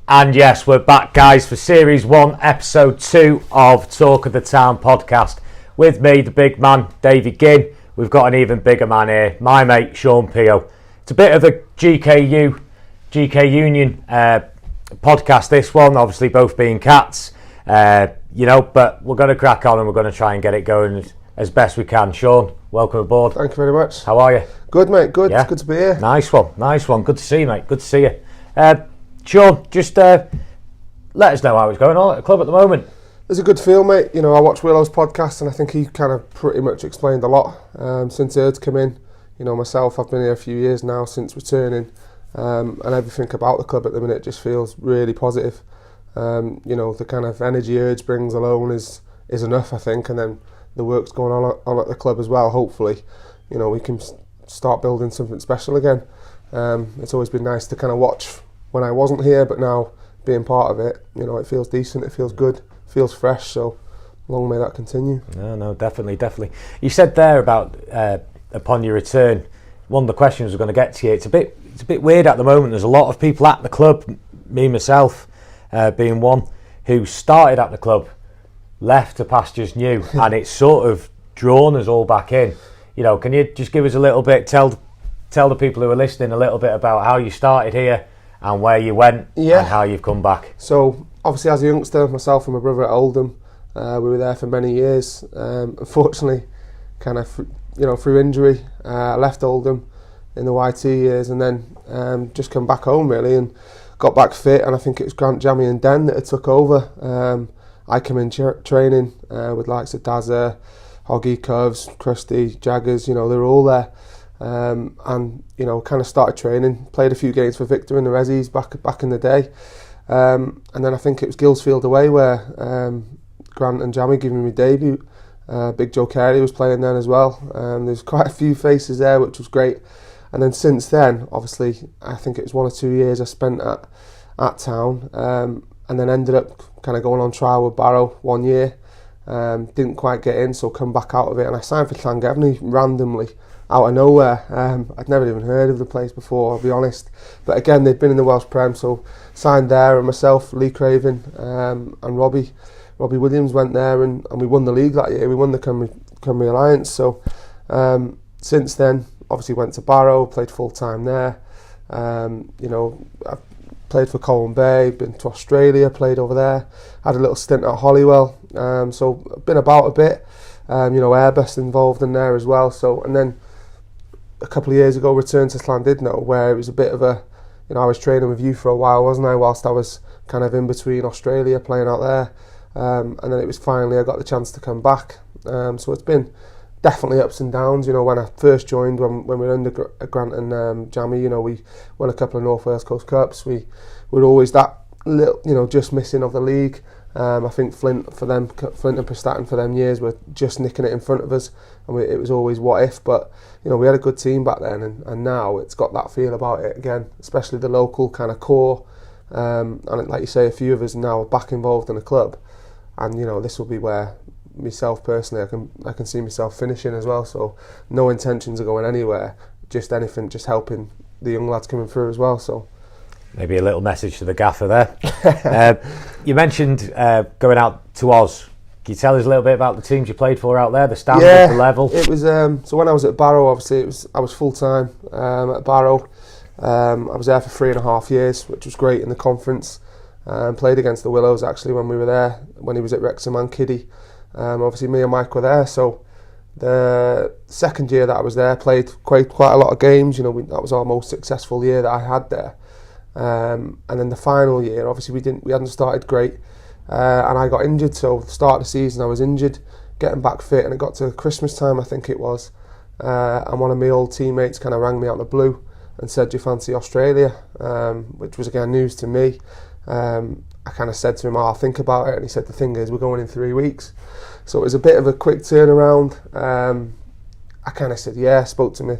And yes, we're back, guys, for Series 1, Episode 2 of Talk of the Town podcast. With me, the big man, David Guinn. We've got an even bigger man here, my mate, Shaun Pearson. It's a bit of a GK Union podcast, this one, obviously both being Cats. But we're going to crack on and we're going to try and get it going as best we can. Shaun, welcome aboard. Thank you very much. How are you? Good, mate, good. Yeah? It's good to be here. Nice one. Good to see you, mate. Good to see you. Shaun, just let us know how it's going on at the club at the moment. There's a good feel, mate. You know, I watched Willow's podcast and I think he kind of pretty much explained a lot since Erd's come in. You know, myself, I've been here a few years now since returning, and everything about the club at the minute just feels really positive. The kind of energy Erd brings alone is enough, I think, and then the work's going on at the club as well. Hopefully, you know, we can start building something special again. It's always been nice to kind of watch when I wasn't here, but now being part of it, you know, it feels decent, it feels good, feels fresh, so long may that continue. No, definitely. You said there about upon your return, one of the questions we're going to get to you, it's a bit weird at the moment. There's a lot of people at the club, me myself being one, who started at the club, left to pastures new, and it's sort of drawn us all back in. You know, can you just give us a little bit, tell the people who are listening a little bit about how you started here and where you went and how you've come back? So obviously, as a youngster, myself and my brother at Oldham, we were there for many years. Unfortunately, kind of through injury, I left Oldham in the YT years, and then just come back home really and got back fit. And I think it was Grant, Jammy, and Den that had took over. I came in training with likes of Dazza, Hoggy, Covs, Krusty, Jaggers. You know, they were all there. And you know, kind of started training, played a few games for Victor in the Rezzies back in the day, and then I think it was Gillsfield away where Grant and Jammy giving me debut. Big Joe Carey was playing then as well. There's quite a few faces there, which was great. And then since then, obviously, I think it was 1 or 2 years I spent at Town, and then ended up kind of going on trial with Barrow 1 year. Didn't quite get in, so come back out of it, and I signed for Llangefni randomly out of nowhere. I'd never even heard of the place before, I'll be honest, but again, they'd been in the Welsh Prem, so signed there, and myself, Lee Craven, and Robbie Williams went there, and we won the league that year. We won the Cymru Alliance. So since then, obviously went to Barrow, played full time there. I've played for Colwyn Bay, been to Australia, played over there, had a little stint at Holywell, so I've been about a bit. Airbus involved in there as well. So, and then a couple of years ago, returned to Llandudno, where it was a bit of a, I was training with you for a while, wasn't I, whilst I was kind of in between Australia, playing out there. And then it was finally, I got the chance to come back. So it's been definitely ups and downs. You know, when I first joined, when we were under Grant and Jammy, we won a couple of North Wales Coast Cups. We were always that little, just missing of the league. I think Flint and Prestatyn for them years were just nicking it in front of us, and it was always what if. But we had a good team back then, and now it's got that feel about it again, especially the local kind of core. And like you say, a few of us now are back involved in the club, and this will be where myself personally, I can see myself finishing as well. So no intentions of going anywhere, just anything, just helping the young lads coming through as well. So. Maybe a little message to the gaffer there. You mentioned going out to Oz. Can you tell us a little bit about the teams you played for out there, the standard, the level? It was so when I was at Barrow, obviously I was full time at Barrow. I was there for 3.5 years, which was great in the conference. Played against the Willows actually when we were there, when he was at Wrexham and Kiddie. Obviously me and Mike were there, so the second year that I was there, played quite a lot of games. That was our most successful year that I had there. And then the final year, obviously we hadn't started great, and I got injured. So the start of the season, I was injured, getting back fit, and it got to Christmas time, I think it was, and one of my old teammates kind of rang me out of the blue and said, "Do you fancy Australia?" Which was again news to me. I kind of said to him, "I'll think about it," and he said, "The thing is, we're going in 3 weeks," so it was a bit of a quick turnaround. I kind of said, "Yeah." Spoke to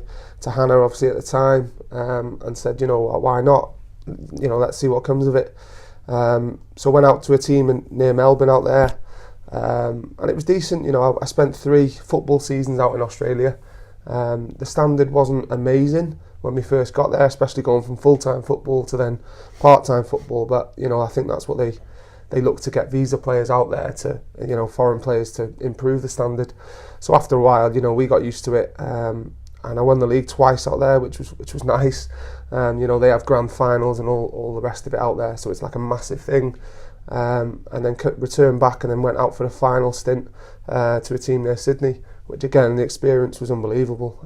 Hannah, obviously at the time, and said, "Why not? Let's see what comes of it." So went out to a team near Melbourne out there, and it was decent. I spent 3 football seasons out in Australia, The standard wasn't amazing when we first got there, especially going from full-time football to then part-time football. But I think that's what they look to get visa players out there to, foreign players, to improve the standard. So after a while, we got used to it, and I won the league twice out there, which was nice. They have grand finals and all the rest of it out there, so it's like a massive thing. And then returned back and then went out for a final stint to a team near Sydney, which again, the experience was unbelievable.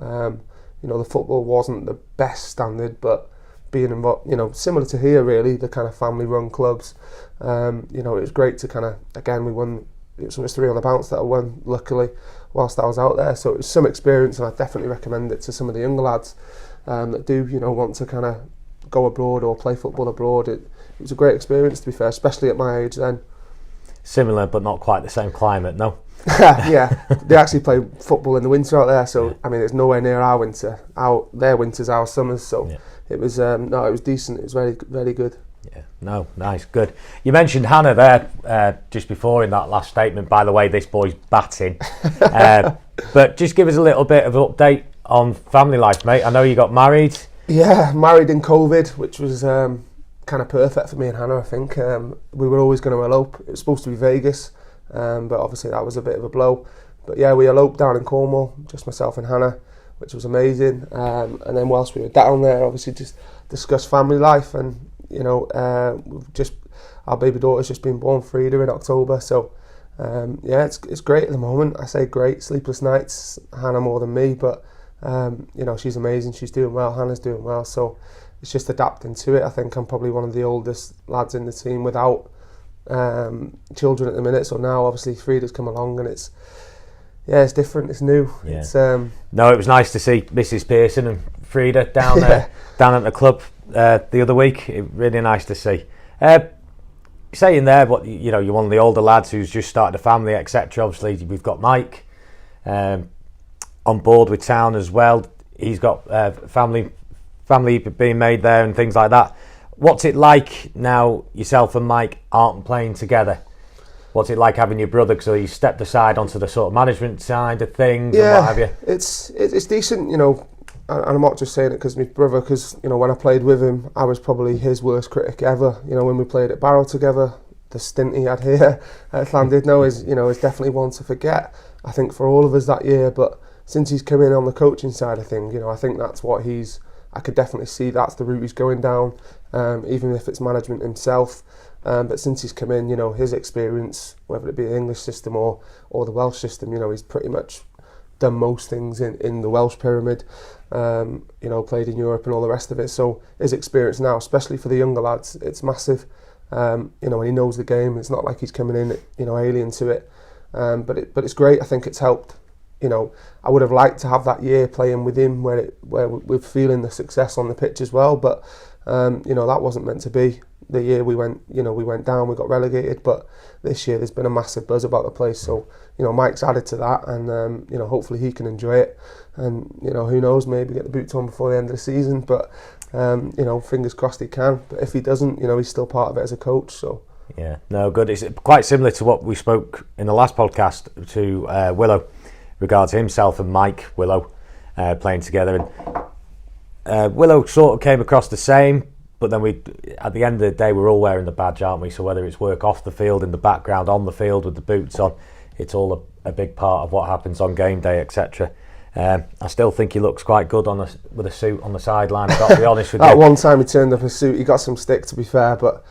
The football wasn't the best standard, but being involved, similar to here really, the kind of family-run clubs, it was great to kind of, again, we won, it was 3 on the bounce that I won, luckily, whilst I was out there. So it was some experience, and I definitely recommend it to some of the younger lads that do, want to kind of go abroad or play football abroad. It was a great experience, to be fair, especially at my age then. Similar, but not quite the same climate, no? Yeah, they actually play football in the winter out there, so I mean, it's nowhere near our winter. Their winters, our summers. So it was it was decent. It was very, very good. Yeah, no, nice, good. You mentioned Hannah there just before in that last statement. By the way, this boy's batting. But just give us a little bit of an update on family life, mate. I know you got married. Yeah, married in COVID, which was kind of perfect for me and Hannah. I think we were always going to elope. It was supposed to be Vegas. But obviously that was a bit of a blow. But yeah, we eloped down in Cornwall, just myself and Hannah, which was amazing. And then whilst we were down there, obviously just discussed family life, and we've just, our baby daughter's just been born, Frida, in October. So it's great at the moment. I say great, sleepless nights, Hannah more than me, but she's amazing. She's doing well, Hannah's doing well. So it's just adapting to it. I think I'm probably one of the oldest lads in the team without children at the minute, so now obviously Frida's come along, and it's different, it's new. It's no, it was nice to see Mrs. Pearson and Frida down there down at the club the other week. Really nice to see. Saying there, what you're one of the older lads who's just started a family, etc. Obviously we've got Mike on board with town as well. He's got family being made there and things like that. What's it like now yourself and Mike aren't playing together? What's it like having your brother, because he stepped aside onto the sort of management side of things and what have you? It's decent, and I'm not just saying it because my brother, because when I played with him, I was probably his worst critic ever. When we played at Barrow together, the stint he had here at Llandudno is definitely one to forget, I think, for all of us that year. But since he's come in on the coaching side of things, I think that's what I could definitely see that's the route he's going down, even if it's management himself. But since he's come in, his experience, whether it be the English system or the Welsh system, he's pretty much done most things in the Welsh pyramid, played in Europe and all the rest of it. So his experience now, especially for the younger lads, it's massive. And he knows the game. It's not like he's coming in, alien to it. But it's great. I think it's helped. I would have liked to have that year playing with him where we're feeling the success on the pitch as well, but that wasn't meant to be. The year we went down, we got relegated, but this year there's been a massive buzz about the place. So Mike's added to that, and hopefully he can enjoy it, and who knows, maybe get the boots on before the end of the season. But fingers crossed he can. But if he doesn't, he's still part of it as a coach. So. Yeah, no, good. It's quite similar to what we spoke in the last podcast to Willow, regards himself and Mike Willow playing together, and Willow sort of came across the same, but then at the end of the day we're all wearing the badge, aren't we? So whether it's work off the field, in the background, on the field with the boots on, it's all a big part of what happens on game day, etc. I still think he looks quite good with a suit on the sideline, I've got to be honest with you. That one time he turned up a suit, he got some stick, to be fair, but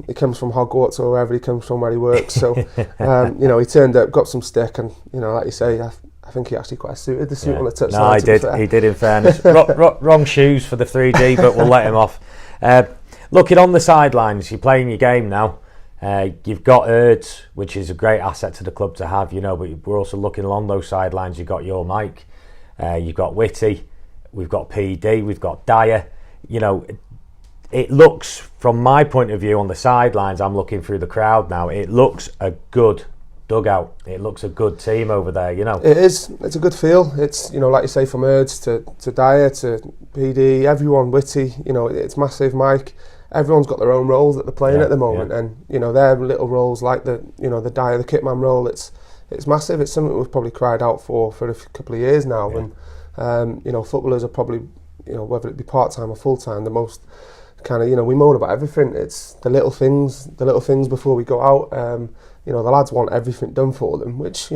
he comes from Hogwarts or wherever he comes from where he works, so he turned up, got some stick, and like you say, I think he actually quite suited the suit on the touchline. No, he did in fairness. Wrong shoes for the 3G, but we'll let him off. Looking on the sidelines, you're playing your game now. You've got Erds, which is a great asset to the club to have, but we're also looking along those sidelines. You've got your Mike, you've got Whitty, we've got PD, we've got Dyer. It looks, from my point of view on the sidelines, I'm looking through the crowd now, it looks a good dugout. It looks a good team over there, It is. It's a good feel. It's, like you say, from Erds to Dyer to PD, everyone, Whitty, it's massive. Mike, everyone's got their own roles that they're playing at the moment, and their little roles, like the the Dyer, the kitman role, it's massive. It's something we've probably cried out for a couple of years now, Footballers are probably, whether it be part-time or full-time, the most kind of, we moan about everything. It's the little things before we go out. The lads want everything done for them, which,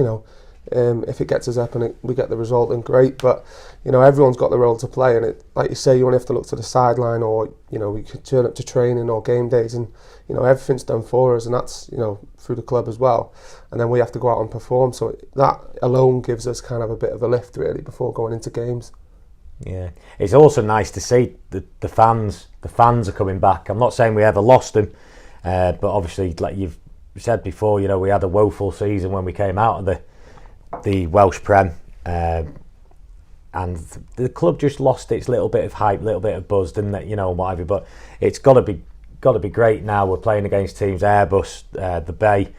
if it gets us up and we get the result, then great. But, everyone's got the role to play, and it, like you say, you only have to look to the sideline, or, we could turn up to training or game days, and, everything's done for us, and that's, through the club as well. And then we have to go out and perform. So that alone gives us kind of a bit of a lift, really, before going into games. Yeah, it's also nice to see the fans. The fans are coming back. I'm not saying we ever lost them, but obviously, like you've said before, we had a woeful season when we came out of the Welsh Prem, and the club just lost its little bit of hype, little bit of buzz, didn't it? Whatever. But it's got to be great now. We're playing against teams, Airbus, the Bay.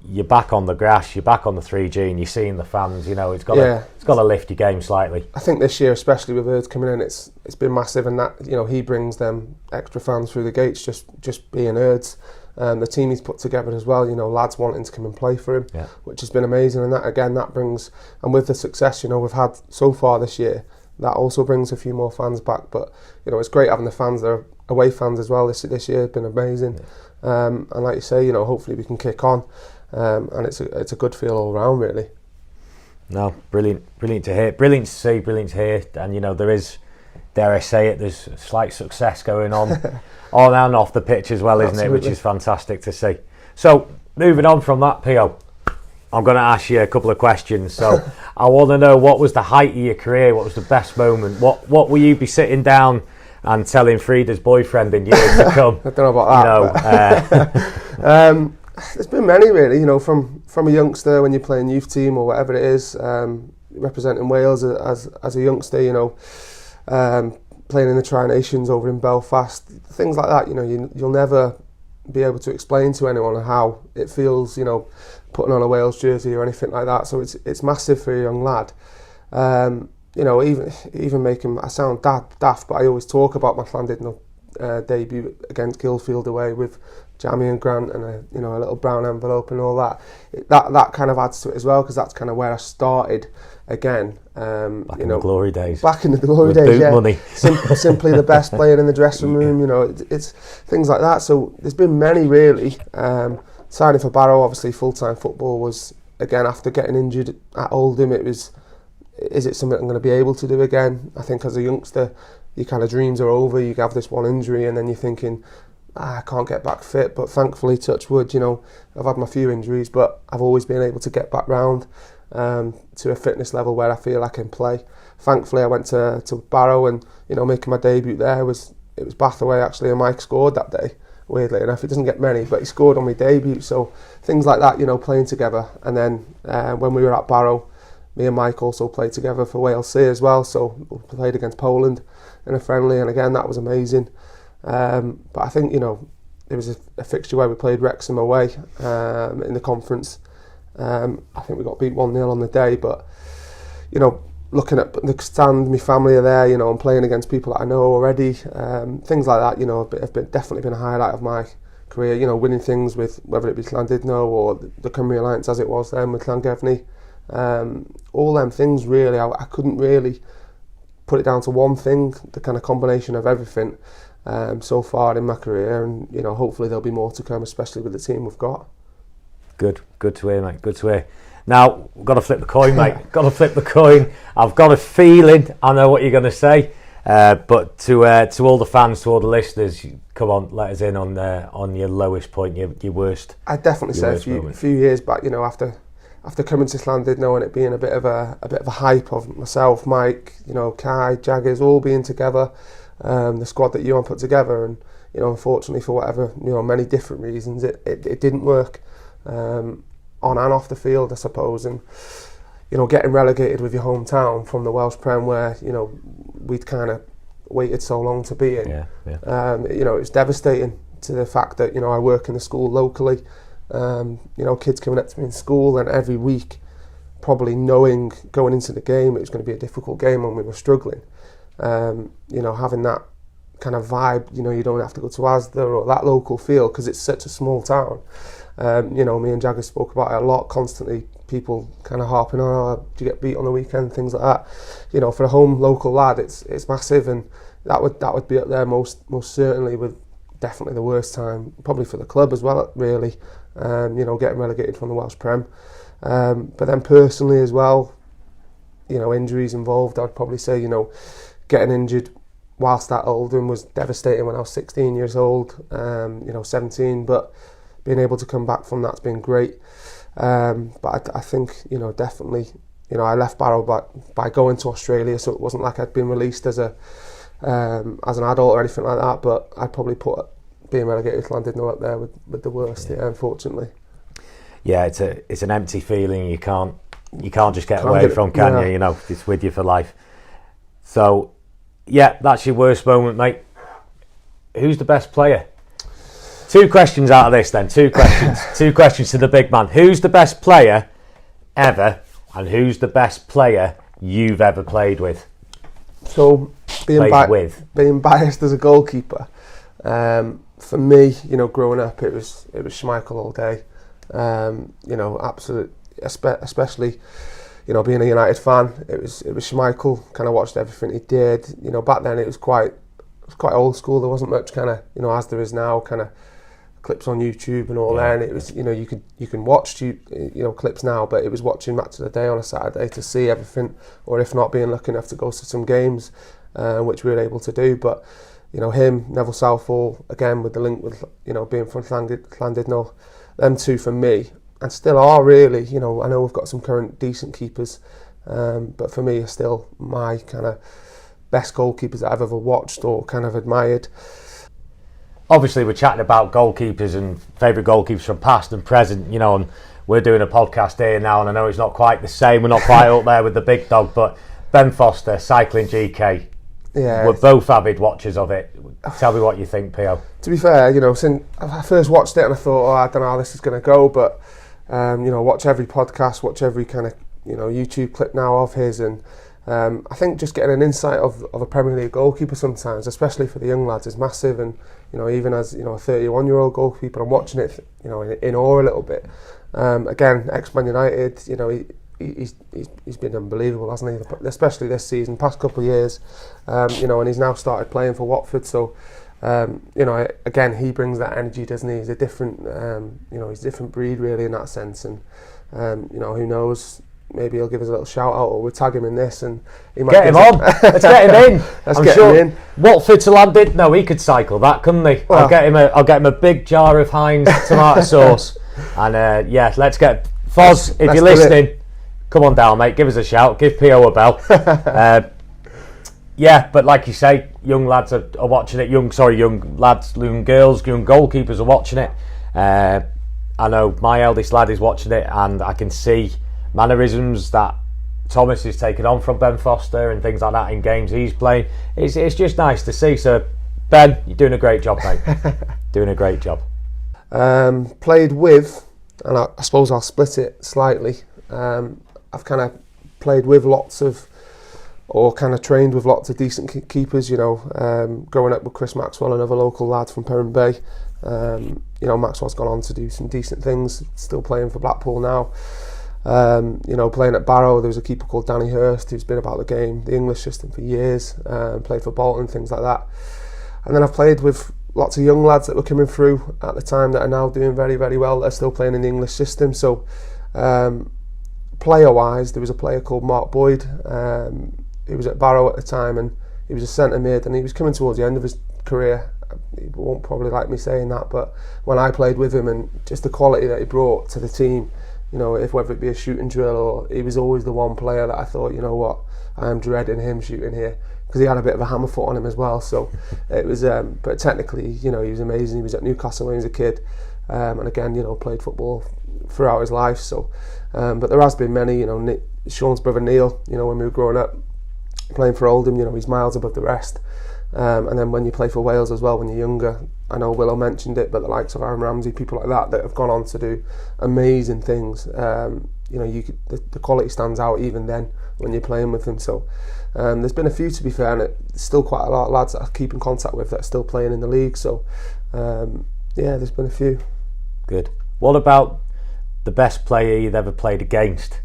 You're back on the grass, you're back on the 3G, and you're seeing the fans. It's got to lift your game slightly. I think this year, especially with Erds coming in, it's been massive, and that he brings them extra fans through the gates just being Erds. The team he's put together as well, lads wanting to come and play for him, which has been amazing. And that brings, and with the success we've had so far this year, that also brings a few more fans back. But it's great having the fans there, away fans as well. This year has been amazing, and like you say, hopefully we can kick on. And it's a good feel all round, really. No, brilliant to hear, brilliant to see, brilliant to hear. And there is, dare I say it, there's slight success going on on and off the pitch as well, isn't Absolutely. it? Which is fantastic to see. So moving on from that, Pio, I'm going to ask you a couple of questions. So I want to know, what was the height of your career? What was the best moment? What will you be sitting down and telling Frida's boyfriend in years to come? I don't know about that. There's been many, really. From a youngster, when you're playing youth team or whatever it is, representing Wales as a youngster, playing in the Tri-Nations over in Belfast, things like that. You'll never be able to explain to anyone how it feels, putting on a Wales jersey or anything like that. So it's massive for a young lad. Even making, I sound daft, but I always talk about my Llandudno debut against Guildfield away with Jamie and Grant and a little brown envelope and all that. That kind of adds to it as well, because that's kind of where I started again. Back in the glory days. Back in the glory with days, boot money. Simply the best player in the dressing room. It's things like that. So there's been many, really. Signing for Barrow, obviously, full-time football was, again, after getting injured at Oldham, it was, is it something I'm going to be able to do again? I think as a youngster, your kind of dreams are over. You have this one injury, and then you're thinking, I can't get back fit. But thankfully, touch wood, I've had my few injuries, but I've always been able to get back round to a fitness level where I feel I can play. Thankfully, I went to Barrow, and making my debut there it was Bath away actually, and Mike scored that day. Weirdly enough, he doesn't get many, but he scored on my debut. So things like that, playing together. And then when we were at Barrow, me and Mike also played together for Wales C as well. So we played against Poland in a friendly, and again that was amazing. But I think there was a fixture where we played Wrexham away in the conference. I think we got beat 1-0 on the day, but looking at the stand, my family are there, I'm playing against people that I know already. Things like that, have definitely been a highlight of my career. Winning things with, whether it be Llandudno or the Cymru Alliance as it was then with Llangefni. All them things, really, I couldn't really put it down to one thing. The kind of combination of everything so far in my career, and hopefully there'll be more to come, especially with the team we've got. Good to hear, mate. Good to hear. Now, we've got to flip the coin, mate. Got to flip the coin. I've got a feeling I know what you're going to say. But to all the fans, to all the listeners, come on, let us in on your lowest point, your worst. I'd definitely say a few years back, after coming to Llandudno and it being a bit of a hype of myself, Mike, Kai, Jaggers, all being together, the squad that Ewan put together, and unfortunately for whatever many different reasons, it didn't work. On and off the field, I suppose, and getting relegated with your hometown from the Welsh Prem, where we'd kind of waited so long to be in. It's devastating to the fact that I work in the school locally. Kids coming up to me in school, and every week, probably knowing going into the game it was going to be a difficult game when we were struggling. Having that kind of vibe, you don't have to go to Asda or that local feel because it's such a small town. Me and Jagger spoke about it a lot, constantly people kind of harping on, oh, do you get beat on the weekend, things like that. You know, for a home local lad, it's massive, and that would be up there most certainly, with definitely the worst time, probably for the club as well, really. You know, getting relegated from the Welsh Prem. But then personally as well, you know, injuries involved, I'd probably say, you know, getting injured whilst at Oldham was devastating when I was 16 years old, you know, 17, but being able to come back from that's been great. But I think, you know, definitely, you know, I left Barrow by going to Australia, so it wasn't like I'd been released as an adult or anything like that, but I'd probably put being relegated to Llandudno up there with the worst, yeah, unfortunately. Yeah, it's an empty feeling you can't just get away from, can you? You know, it's with you for life. So, yeah, that's your worst moment, mate. Who's the best player? 2 questions out of this then. 2 questions. 2 questions to the big man. Who's the best player ever, and who's the best player you've ever played with? So, being biased as a goalkeeper, for me, you know, growing up, it was Schmeichel all day. You know, absolute, especially, you know, being a United fan, it was Schmeichel. Kind of watched everything he did. You know, back then it was quite old school. There wasn't much kind of, you know, as there is now, kind of clips on YouTube and all that. And it was, you know, you can watch clips now, but it was watching Match of the Day on a Saturday to see everything, or if not, being lucky enough to go to some games, which we were able to do. But you know, him, Neville Southall, again with the link with, you know, being from Llandudno, them 2 for me, and still are really. You know, I know we've got some current decent keepers, but for me are still my kind of best goalkeepers that I've ever watched or kind of admired. Obviously, we're chatting about goalkeepers and favourite goalkeepers from past and present, you know, and we're doing a podcast here now, and I know it's not quite the same, we're not quite up there with the big dog, but Ben Foster, Cycling GK, we're both avid watchers of it. Tell me what you think, P.O. To be fair, you know, since I first watched it and I thought, I don't know how this is going to go, but, you know, watch every podcast, watch every kind of, you know, YouTube clip now of his, and I think just getting an insight of a Premier League goalkeeper sometimes, especially for the young lads, is massive. And you know, even as, you know, a 31-year-old goalkeeper, I'm watching it, you know, in awe a little bit. Again, ex-Man United, you know, he's been unbelievable, hasn't he? Especially this season, past couple of years, you know, and he's now started playing for Watford. So, you know, again, he brings that energy, doesn't he? He's a different, you know, he's a different breed really in that sense. And you know, who knows? Maybe he'll give us a little shout out, or we'll tag him in this, and he might get him on. Let's get him in. Let's get him in. Watford to Llandudno, he could cycle that, couldn't he? Well, I'll get him a big jar of Heinz tomato sauce, and yeah, let's get Foz. If you're listening, come on down, mate. Give us a shout. Give PO a bell. Yeah, but like you say, young lads are watching it. Young lads, young girls, young goalkeepers are watching it. I know my eldest lad is watching it, and I can see mannerisms that Thomas is taking on from Ben Foster and things like that in games he's playing. It's just nice to see. So Ben, you're doing a great job, mate. Doing a great job. Played with, and I suppose I'll split it slightly. I've kind of played with lots of, or kind of trained with lots of decent keepers, you know, growing up with Chris Maxwell, another local lad from Perrin Bay. You know, Maxwell's gone on to do some decent things, still playing for Blackpool now. You know, playing at Barrow, there was a keeper called Danny Hurst who's been about the game, the English system for years, played for Bolton, things like that. And then I've played with lots of young lads that were coming through at the time that are now doing very, very well. They're still playing in the English system. So, player-wise, there was a player called Mark Boyd. He was at Barrow at the time, and he was a centre mid, and he was coming towards the end of his career. He won't probably like me saying that, but when I played with him, and just the quality that he brought to the team, you know, whether it be a shooting drill, or he was always the one player that I thought, you know what, I am dreading him shooting here, because he had a bit of a hammer foot on him as well. So it was, but technically, you know, he was amazing. He was at Newcastle when he was a kid, and again, you know, played football throughout his life. So, but there has been many, you know, Shaun's brother Neil, you know, when we were growing up playing for Oldham, you know, he's miles above the rest. And then when you play for Wales as well, when you're younger, I know Willow mentioned it, but the likes of Aaron Ramsey, people like that have gone on to do amazing things. You know, the quality stands out even then when you're playing with them. So there's been a few, to be fair, and there's still quite a lot of lads that I keep in contact with that are still playing in the league. So yeah, there's been a few. Good. What about the best player you'd ever played against?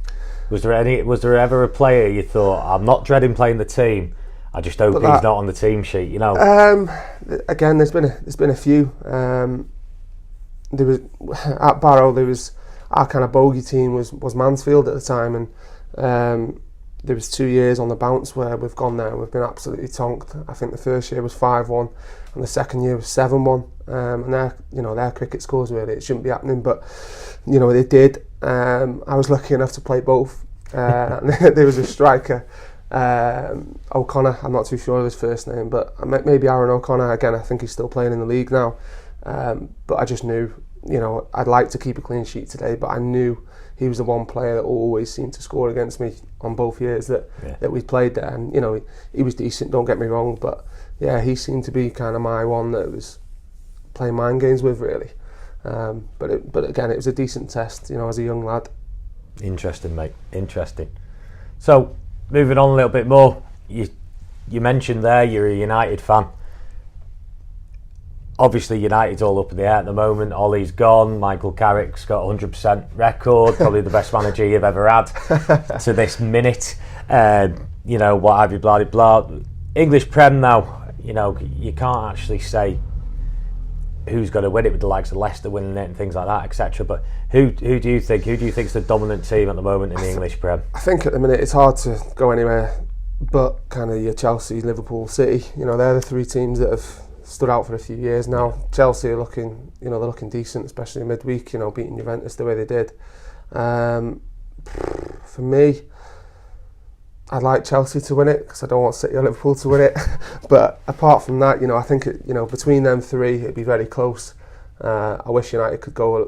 Was there ever a player you thought, I'm not dreading playing the team, I just hope he's not on the team sheet, you know? Again, there's been a few. There was at Barrow. There was our kind of bogey team was Mansfield at the time, and there was 2 years on the bounce where we've gone there and we've been absolutely tonked. I think the first year was 5-1, and the second year was 7-1. And their cricket scores, really, it shouldn't be happening, but they did. I was lucky enough to play both. There was a striker, O'Connor. I'm not too sure of his first name, but maybe Aaron O'Connor. Again, I think he's still playing in the league now. But I just knew, I'd like to keep a clean sheet today, but I knew he was the one player that always seemed to score against me on both years that we played there. And he was decent, don't get me wrong, but yeah, he seemed to be kind of my one that was playing mind games with, really. But again, it was a decent test, as a young lad. Interesting, mate. Interesting. So, moving on a little bit more, you mentioned there you're a United fan. Obviously, United's all up in the air at the moment. Ollie's gone. Michael Carrick's got 100% record. Probably the best manager you've ever had to this minute. What have you, blah, blah. English Prem now, you can't actually say who's going to win it with the likes of Leicester winning it and things like that, etc. But who do you think is the dominant team at the moment in the English Prem? I think at the minute it's hard to go anywhere but kind of your Chelsea, Liverpool, City. They're the three teams that have stood out for a few years now. Chelsea are looking, they're looking decent, especially midweek, beating Juventus the way they did. For me, I'd like Chelsea to win it because I don't want City or Liverpool to win it. But apart from that, I think between them three it'd be very close. I wish United could go,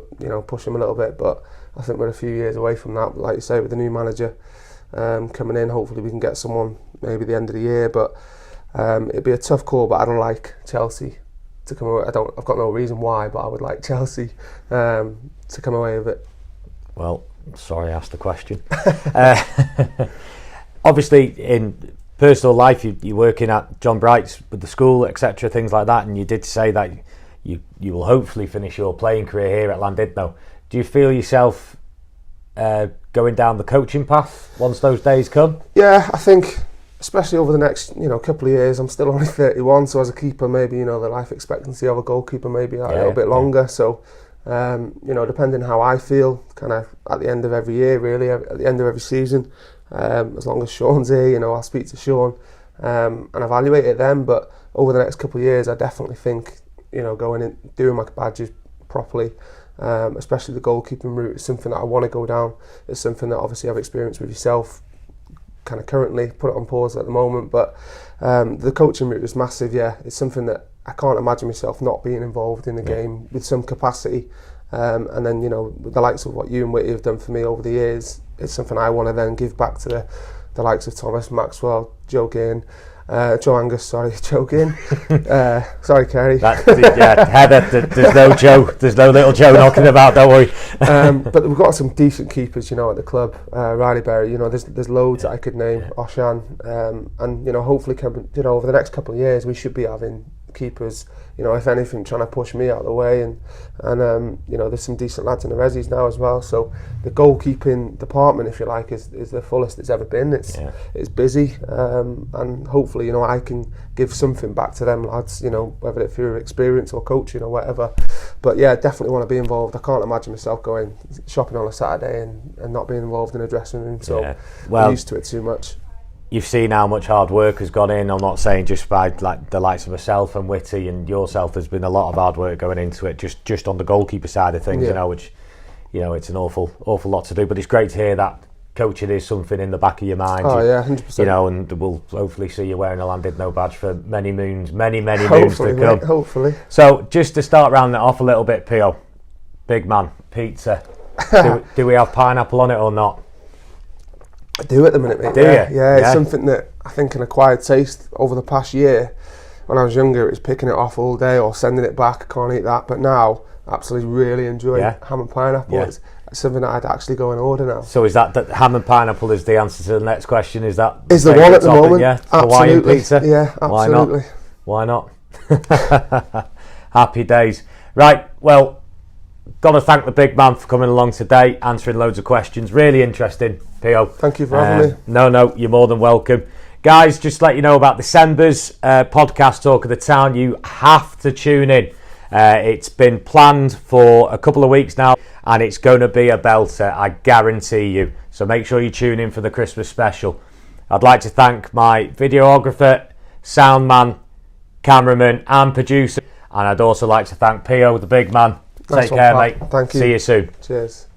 push them a little bit, but I think we're a few years away from that. Like you say, with the new manager coming in, hopefully we can get someone maybe the end of the year. But it'd be a tough call, but I'd like Chelsea to come away. I've got no reason why, but I would like Chelsea to come away with it. Well, sorry I asked the question. Obviously, in personal life, you're working at John Bright's with the school, etc., things like that, and you did say that you will hopefully finish your playing career here at Llandudno. Do you feel yourself going down the coaching path once those days come? Yeah, I think, especially over the next couple of years. I'm still only 31, so as a keeper, maybe the life expectancy of a goalkeeper maybe a little bit longer. So depending how I feel, kind of at the end of every year, really, at the end of every season. As long as Shaun's here, I'll speak to Shaun and evaluate it then. But over the next couple of years, I definitely think, going in, doing my badges properly, especially the goalkeeping route, is something that I want to go down. It's something that obviously I've experienced with yourself, kind of currently put it on pause at the moment. But the coaching route is massive. Yeah, it's something that I can't imagine myself not being involved in the game with some capacity. And then with the likes of what you and Whitty have done for me over the years, it's something I want to then give back to the likes of Thomas, Maxwell, Joe Guinn, Joe Guinn. Sorry, Kerry. Heather, there's no Joe, there's no little Joe knocking about, don't worry. But we've got some decent keepers, at the club. Riley Berry, there's loads that I could name. Oshan, and hopefully, over the next couple of years, we should be having keepers, if anything, trying to push me out of the way, and there's some decent lads in the resis now as well. So the goalkeeping department, if you like, is the fullest it's ever been. It's busy, and hopefully I can give something back to them lads, whether it's through experience or coaching or whatever. But yeah, definitely want to be involved. I can't imagine myself going shopping on a Saturday and not being involved in a dressing room. So I'm used to it too much. You've seen how much hard work has gone in. I'm not saying just by the likes of myself and Whitty and yourself. There's been a lot of hard work going into it, just on the goalkeeper side of things. Which it's an awful lot to do. But it's great to hear that coaching is something in the back of your mind. Oh yeah, 100%. And we'll hopefully see you wearing a Llandudno badge for many moons to come. Mate, hopefully. So just to start rounding it off a little bit, Pio, big man, pizza. do we have pineapple on it or not? I do at the minute, mate. Do you? Yeah, it's something that I think an acquired taste over the past year. When I was younger, it was picking it off all day or sending it back. I can't eat that. But now, absolutely really enjoy ham and pineapple. Yeah. It's something that I'd actually go and order now. So is that ham and pineapple is the answer to the next question? Is that is the one at the moment? Yeah, absolutely. Hawaiian pizza. Yeah, absolutely. Why not? Happy days. Right, well, got to thank the big man for coming along today, answering loads of questions. Really interesting, Pio. Thank you for having me. No, you're more than welcome. Guys, just to let you know about December's podcast Talk of the Town. You have to tune in. It's been planned for a couple of weeks now, and it's going to be a belter, I guarantee you. So make sure you tune in for the Christmas special. I'd like to thank my videographer, sound man, cameraman and producer. And I'd also like to thank Pio, the big man. Take care, mate. Thank you. See you soon. Cheers.